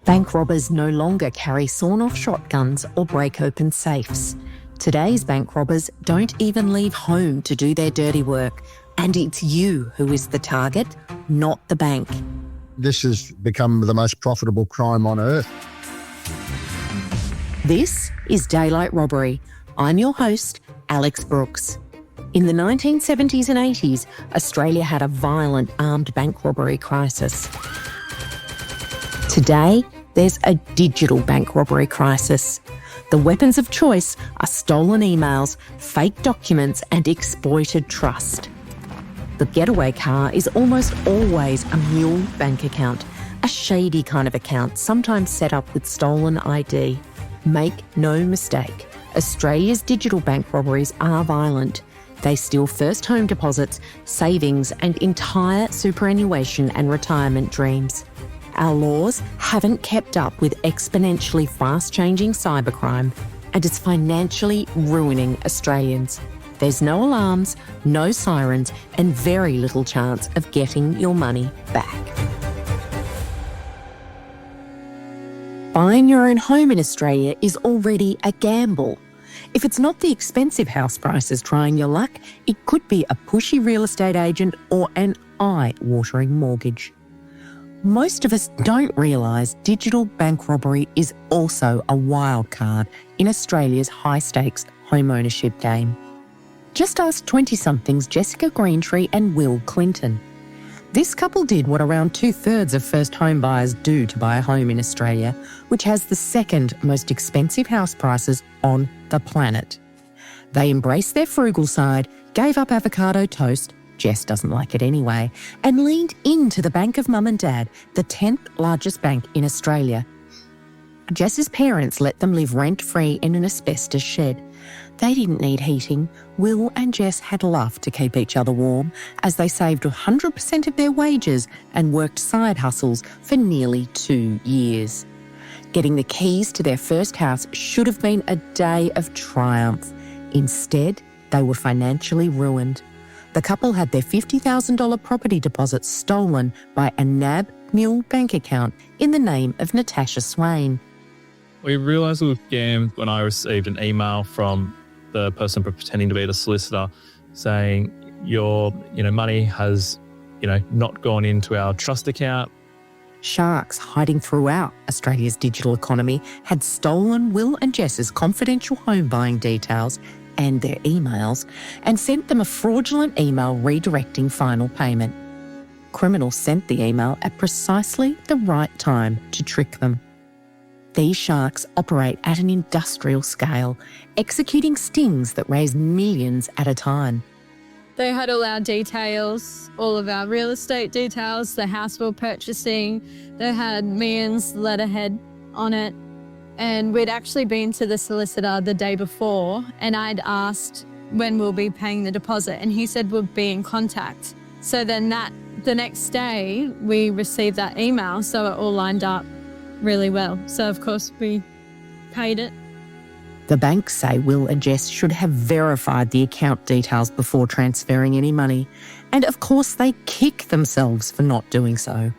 Bank robbers no longer carry sawn-off shotguns or break open safes. Today's bank robbers don't even leave home to do their dirty work, and it's you who is the target, not the bank. This has become the most profitable crime on earth. This is Daylight Robbery. I'm your host, Alex Brooks. In the 1970s and 80s, Australia had a violent armed bank robbery crisis. Today, there's a digital bank robbery crisis. The weapons of choice are stolen emails, fake documents, and exploited trust. The getaway car is almost always a Mule bank account, a shady kind of account, sometimes set up with stolen ID. Make no mistake, Australia's digital bank robberies are violent. They steal first home deposits, savings, and entire superannuation and retirement dreams. Our laws haven't kept up with exponentially fast-changing cybercrime, and it's financially ruining Australians. There's no alarms, no sirens, and very little chance of getting your money back. Buying your own home in Australia is already a gamble. If it's not the expensive house prices trying your luck, it could be a pushy real estate agent or an eye-watering mortgage. Most of us don't realise digital bank robbery is also a wild card in Australia's high-stakes home ownership game. Just ask 20-somethings Jessica Greentree and Will Clinton. This couple did what around 2/3 of first home buyers do to buy a home in Australia, which has the second most expensive house prices on the planet. They embraced their frugal side, gave up avocado toast, Jess doesn't like it anyway, and leaned into the bank of mum and dad, the 10th largest bank in Australia. Jess's parents let them live rent-free in an asbestos shed. They didn't need heating. Will and Jess had love to keep each other warm as they saved 100% of their wages and worked side hustles for nearly 2 years. Getting the keys to their first house should have been a day of triumph. Instead, they were financially ruined. The couple had their $50,000 property deposit stolen by a NAB Mule bank account in the name of Natasha Swain. We realised we were scammed when I received an email from the person pretending to be the solicitor saying your money has not gone into our trust account. Sharks hiding throughout Australia's digital economy had stolen Will and Jess's confidential home buying details and their emails and sent them a fraudulent email redirecting final payment. Criminals sent the email at precisely the right time to trick them. These sharks operate at an industrial scale, executing stings that raise millions at a time. They had all our details, all of our real estate details, the house we were purchasing. They had Mian's letterhead on it. And we'd actually been to the solicitor the day before and I'd asked when we'll be paying the deposit and he said we'll be in contact. So then the next day we received that email, so it all lined up really well. So of course we paid it. The banks say Will and Jess should have verified the account details before transferring any money. And of course they kick themselves for not doing so.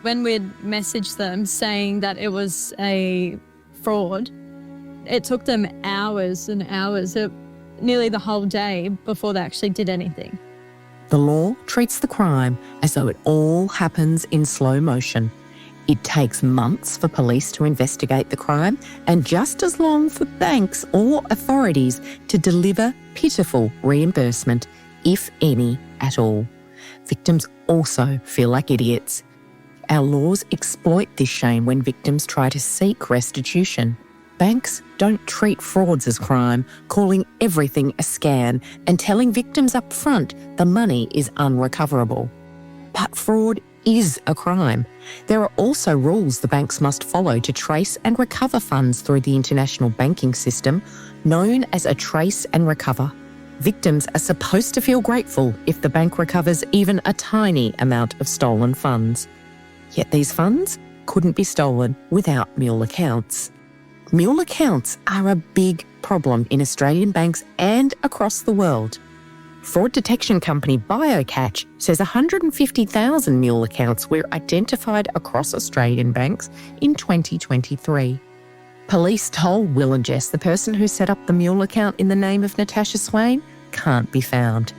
When we'd messaged them saying that it was a fraud, it took them hours and hours, nearly the whole day before they actually did anything. The law treats the crime as though it all happens in slow motion. It takes months for police to investigate the crime and just as long for banks or authorities to deliver pitiful reimbursement, if any at all. Victims also feel like idiots. Our laws exploit this shame when victims try to seek restitution. Banks don't treat frauds as crime, calling everything a scam and telling victims up front the money is unrecoverable. But fraud is a crime. There are also rules the banks must follow to trace and recover funds through the international banking system, known as a trace and recover. Victims are supposed to feel grateful if the bank recovers even a tiny amount of stolen funds. Yet these funds couldn't be stolen without Mule accounts. Mule accounts are a big problem in Australian banks and across the world. Fraud detection company BioCatch says 150,000 Mule accounts were identified across Australian banks in 2023. Police told Will and Jess the person who set up the Mule account in the name of Natasha Swain can't be found.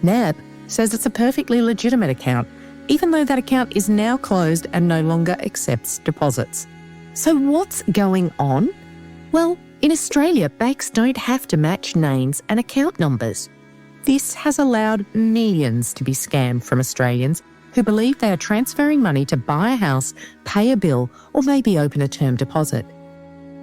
NAB says it's a perfectly legitimate account, even though that account is now closed and no longer accepts deposits. So what's going on? Well, in Australia, banks don't have to match names and account numbers. This has allowed millions to be scammed from Australians who believe they are transferring money to buy a house, pay a bill, or maybe open a term deposit.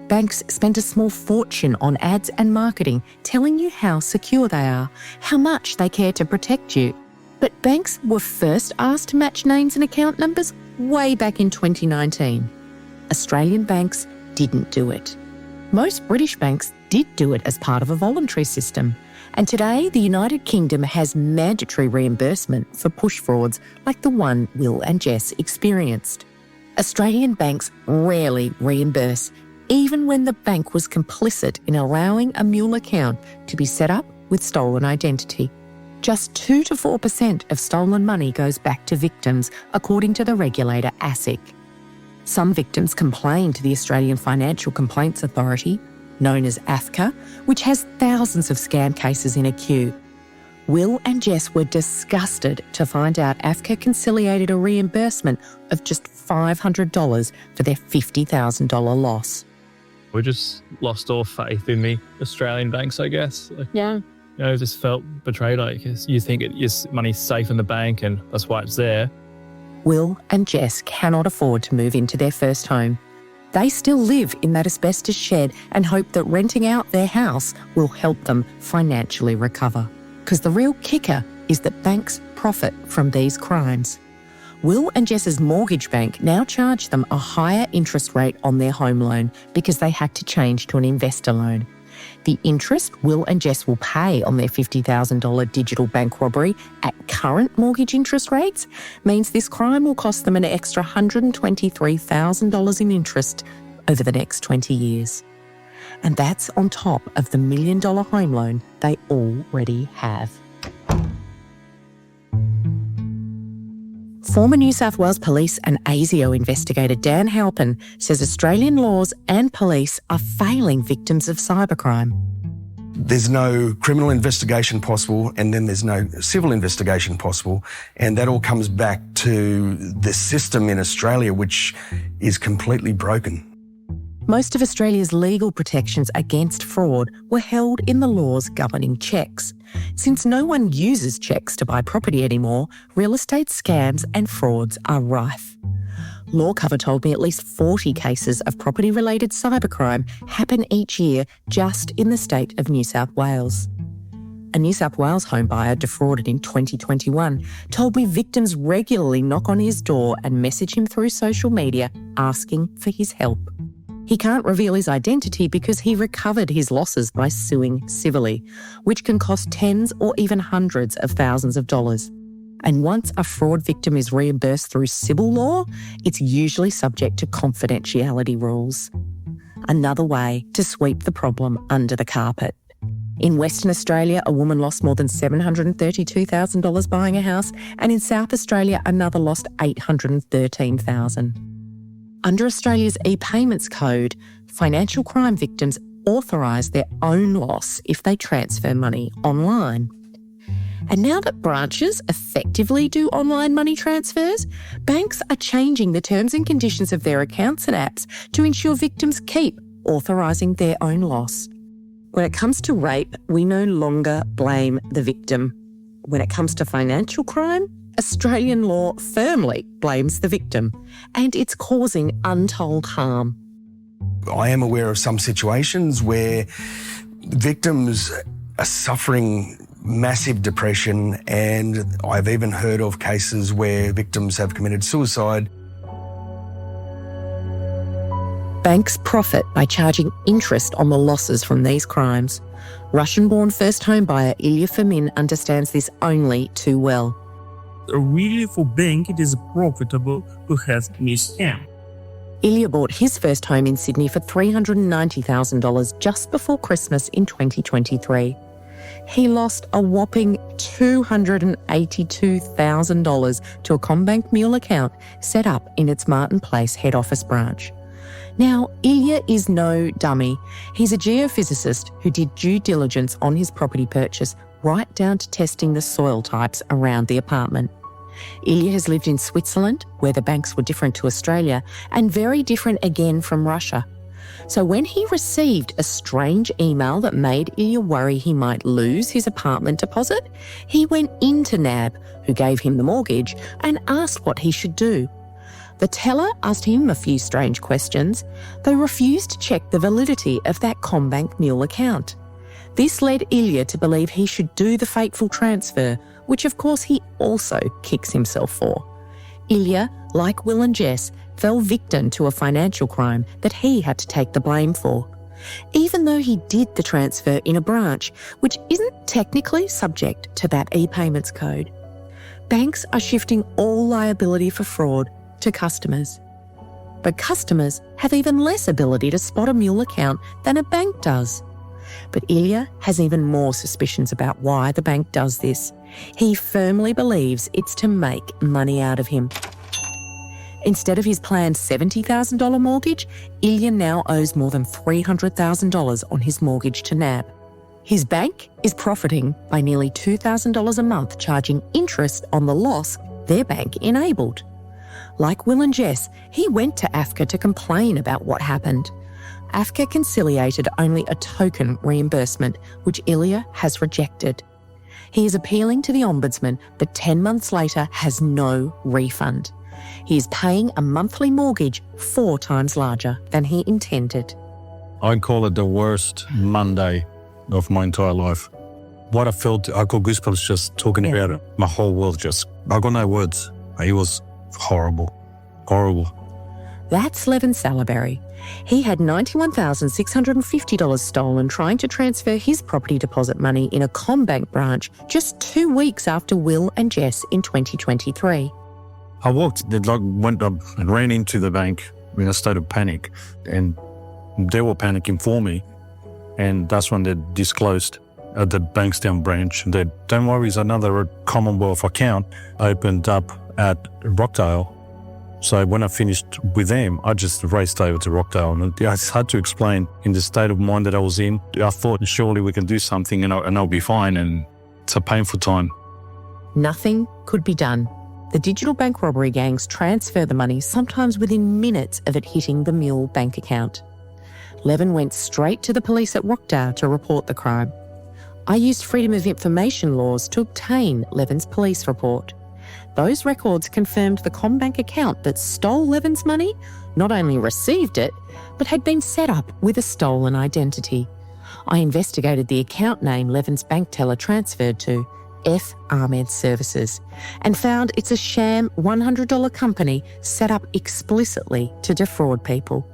Banks spend a small fortune on ads and marketing telling you how secure they are, how much they care to protect you. But banks were first asked to match names and account numbers way back in 2019. Australian banks didn't do it. Most British banks did do it as part of a voluntary system. And today, the United Kingdom has mandatory reimbursement for push frauds like the one Will and Jess experienced. Australian banks rarely reimburse, even when the bank was complicit in allowing a Mule account to be set up with stolen identity. Just 2 to 4% of stolen money goes back to victims, according to the regulator ASIC. Some victims complain to the Australian Financial Complaints Authority, known as AFCA, which has thousands of scam cases in a queue. Will and Jess were disgusted to find out AFCA conciliated a reimbursement of just $500 for their $50,000 loss. We just lost all faith in the Australian banks, I guess. Just felt betrayed. You think your money's safe in the bank and that's why it's there. Will and Jess cannot afford to move into their first home. They still live in that asbestos shed and hope that renting out their house will help them financially recover. Because the real kicker is that banks profit from these crimes. Will and Jess's mortgage bank now charge them a higher interest rate on their home loan because they had to change to an investor loan. The interest Will and Jess will pay on their $50,000 digital bank robbery at current mortgage interest rates means this crime will cost them an extra $123,000 in interest over the next 20 years. And that's on top of the $1 million home loan they already have. Former New South Wales Police and ASIO investigator Dan Halpin says Australian laws and police are failing victims of cybercrime. There's no criminal investigation possible, and then there's no civil investigation possible, and that all comes back to the system in Australia, which is completely broken. Most of Australia's legal protections against fraud were held in the laws governing cheques. Since no one uses cheques to buy property anymore, real estate scams and frauds are rife. Law Cover told me at least 40 cases of property-related cybercrime happen each year just in the state of New South Wales. A New South Wales home buyer defrauded in 2021 told me victims regularly knock on his door and message him through social media asking for his help. He can't reveal his identity because he recovered his losses by suing civilly, which can cost tens or even hundreds of thousands of dollars. And once a fraud victim is reimbursed through civil law, it's usually subject to confidentiality rules. Another way to sweep the problem under the carpet. In Western Australia, a woman lost more than $732,000 buying a house, and in South Australia, another lost $813,000. Under Australia's e-payments code, financial crime victims authorise their own loss if they transfer money online. And now that branches effectively do online money transfers, banks are changing the terms and conditions of their accounts and apps to ensure victims keep authorising their own loss. When it comes to rape, we no longer blame the victim. When it comes to financial crime, Australian law firmly blames the victim, and it's causing untold harm. I am aware of some situations where victims are suffering massive depression, and I've even heard of cases where victims have committed suicide. Banks profit by charging interest on the losses from these crimes. Russian-born first home buyer Ilya Fomin understands this only too well. Really, for bank, it is profitable to have me scam. Ilya bought his first home in Sydney for $390,000 just before Christmas in 2023. he lost a whopping $282,000 to a CommBank Mule account set up in its Martin Place head office branch. Now, Ilya is no dummy. He's a geophysicist who did due diligence on his property purchase right down to testing the soil types around the apartment. Ilya has lived in Switzerland, where the banks were different to Australia, and very different again from Russia. So when he received a strange email that made Ilya worry he might lose his apartment deposit, he went into NAB, who gave him the mortgage, and asked what he should do. The teller asked him a few strange questions, though refused to check the validity of that CommBank Mule account. This led Ilya to believe he should do the fateful transfer, which of course he also kicks himself for. Ilya, like Will and Jess, fell victim to a financial crime that he had to take the blame for, even though he did the transfer in a branch which isn't technically subject to that e-payments code. Banks are shifting all liability for fraud to customers. But customers have even less ability to spot a Mule account than a bank does. But Ilya has even more suspicions about why the bank does this. He firmly believes it's to make money out of him. Instead of his planned $70,000 mortgage, Ilya now owes more than $300,000 on his mortgage to NAB. His bank is profiting by nearly $2,000 a month, charging interest on the loss their bank enabled. Like Will and Jess, he went to AFCA to complain about what happened. AFCA conciliated only a token reimbursement, which Ilya has rejected. He is appealing to the Ombudsman, but 10 months later has no refund. He is paying a monthly mortgage 4 times larger than he intended. I call it the worst Monday of my entire life. What I felt, I got goosebumps just talking about it. My whole world I got no words. It was horrible. That's Levin Salaberry. He had $91,650 stolen trying to transfer his property deposit money in a CommBank branch just 2 weeks after Will and Jess in 2023. I went up and ran into the bank in a state of panic, and they were panicking for me. And that's when they disclosed at the Bankstown branch that, don't worry, is another Commonwealth account opened up at Rockdale. So when I finished with them, I just raced over to Rockdale, and I had to explain in the state of mind that I was in. I thought surely we can do something and I'll be fine, and it's a painful time. Nothing could be done. The digital bank robbery gangs transfer the money sometimes within minutes of it hitting the Mule bank account. Levin went straight to the police at Rockdale to report the crime. I used Freedom of Information laws to obtain Levin's police report. Those records confirmed the CommBank account that stole Levin's money not only received it, but had been set up with a stolen identity. I investigated the account name Levin's bank teller transferred to, F. Ahmed Services, and found it's a sham $100 company set up explicitly to defraud people.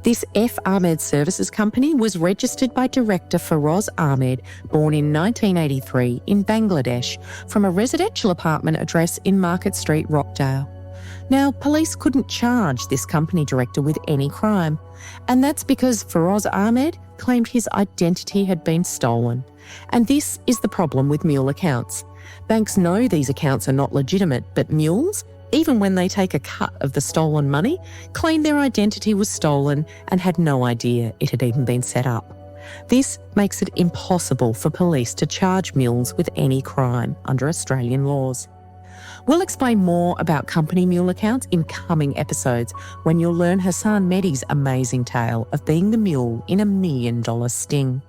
This F. Ahmed Services company was registered by director Feroz Ahmed, born in 1983 in Bangladesh, from a residential apartment address in Market Street, Rockdale. Now, police couldn't charge this company director with any crime, and that's because Feroz Ahmed claimed his identity had been stolen. And this is the problem with Mule accounts. Banks know these accounts are not legitimate, but mules, even when they take a cut of the stolen money, claim their identity was stolen and had no idea it had even been set up. This makes it impossible for police to charge mules with any crime under Australian laws. We'll explain more about company mule accounts in coming episodes when you'll learn Hassan Mehdi's amazing tale of being the mule in $1 million sting.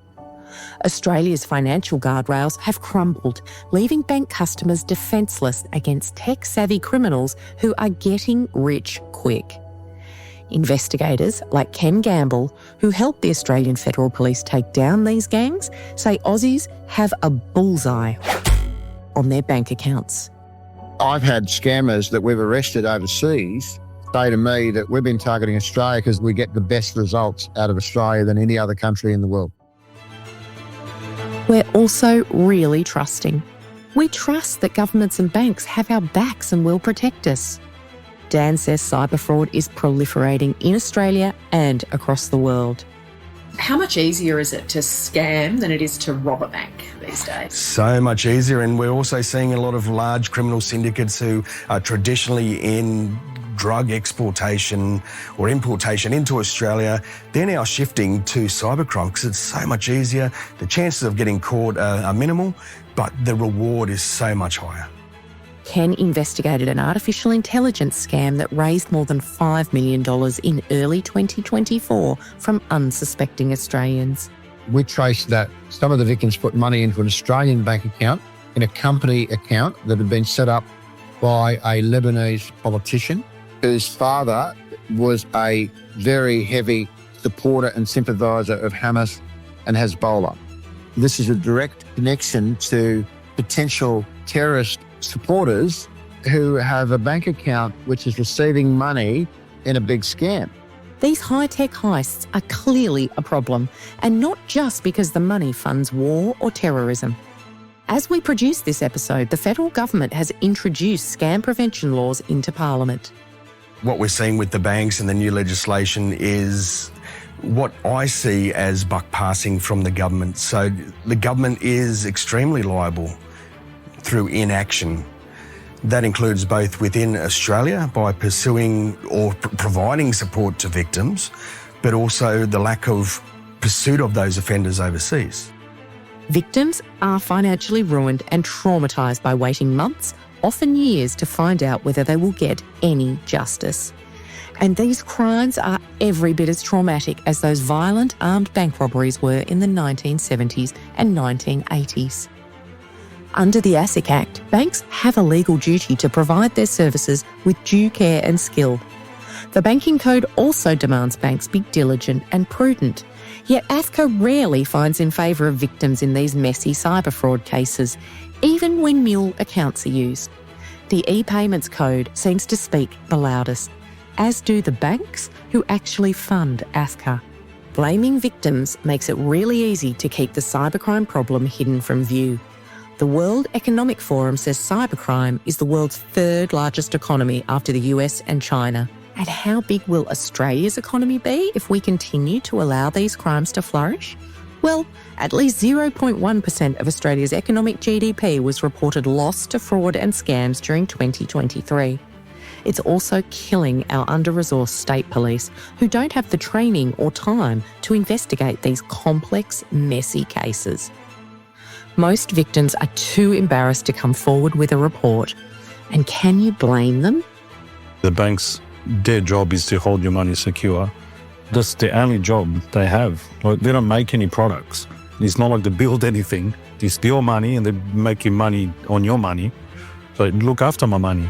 Australia's financial guardrails have crumbled, leaving bank customers defenceless against tech-savvy criminals who are getting rich quick. Investigators like Ken Gamble, who helped the Australian Federal Police take down these gangs, say Aussies have a bullseye on their bank accounts. I've had scammers that we've arrested overseas say to me that we've been targeting Australia because we get the best results out of Australia than any other country in the world. We're also really trusting. We trust that governments and banks have our backs and will protect us. Dan says cyber fraud is proliferating in Australia and across the world. How much easier is it to scam than it is to rob a bank these days? So much easier, and we're also seeing a lot of large criminal syndicates who are traditionally in drug exportation or importation into Australia. They're now shifting to cybercrime because it's so much easier. The chances of getting caught are minimal, but the reward is so much higher. Ken investigated an artificial intelligence scam that raised more than $5 million in early 2024 from unsuspecting Australians. We traced that some of the victims put money into an Australian bank account in a company account that had been set up by a Lebanese politician whose father was a very heavy supporter and sympathiser of Hamas and Hezbollah. This is a direct connection to potential terrorist supporters who have a bank account which is receiving money in a big scam. These high-tech heists are clearly a problem, and not just because the money funds war or terrorism. As we produce this episode, the federal government has introduced scam prevention laws into Parliament. What we're seeing with the banks and the new legislation is what I see as buck passing from the government. So the government is extremely liable through inaction. That includes both within Australia by pursuing or providing support to victims, but also the lack of pursuit of those offenders overseas. Victims are financially ruined and traumatised by waiting months, often years, to find out whether they will get any justice. And these crimes are every bit as traumatic as those violent armed bank robberies were in the 1970s and 1980s. Under the ASIC Act, banks have a legal duty to provide their services with due care and skill. The Banking Code also demands banks be diligent and prudent. Yet AFCA rarely finds in favour of victims in these messy cyber fraud cases, even when Mule accounts are used. The e-payments code seems to speak the loudest, as do the banks who actually fund AFCA. Blaming victims makes it really easy to keep the cybercrime problem hidden from view. The World Economic Forum says cybercrime is the world's third largest economy after the US and China. And how big will Australia's economy be if we continue to allow these crimes to flourish? Well, at least 0.1% of Australia's economic GDP was reported lost to fraud and scams during 2023. It's also killing our under-resourced state police who don't have the training or time to investigate these complex, messy cases. Most victims are too embarrassed to come forward with a report. And can you blame them? The banks, their job is to hold your money secure. That's the only job they have. Like, they don't make any products. It's not like they build anything. They steal money and they're making money on your money. So look after my money.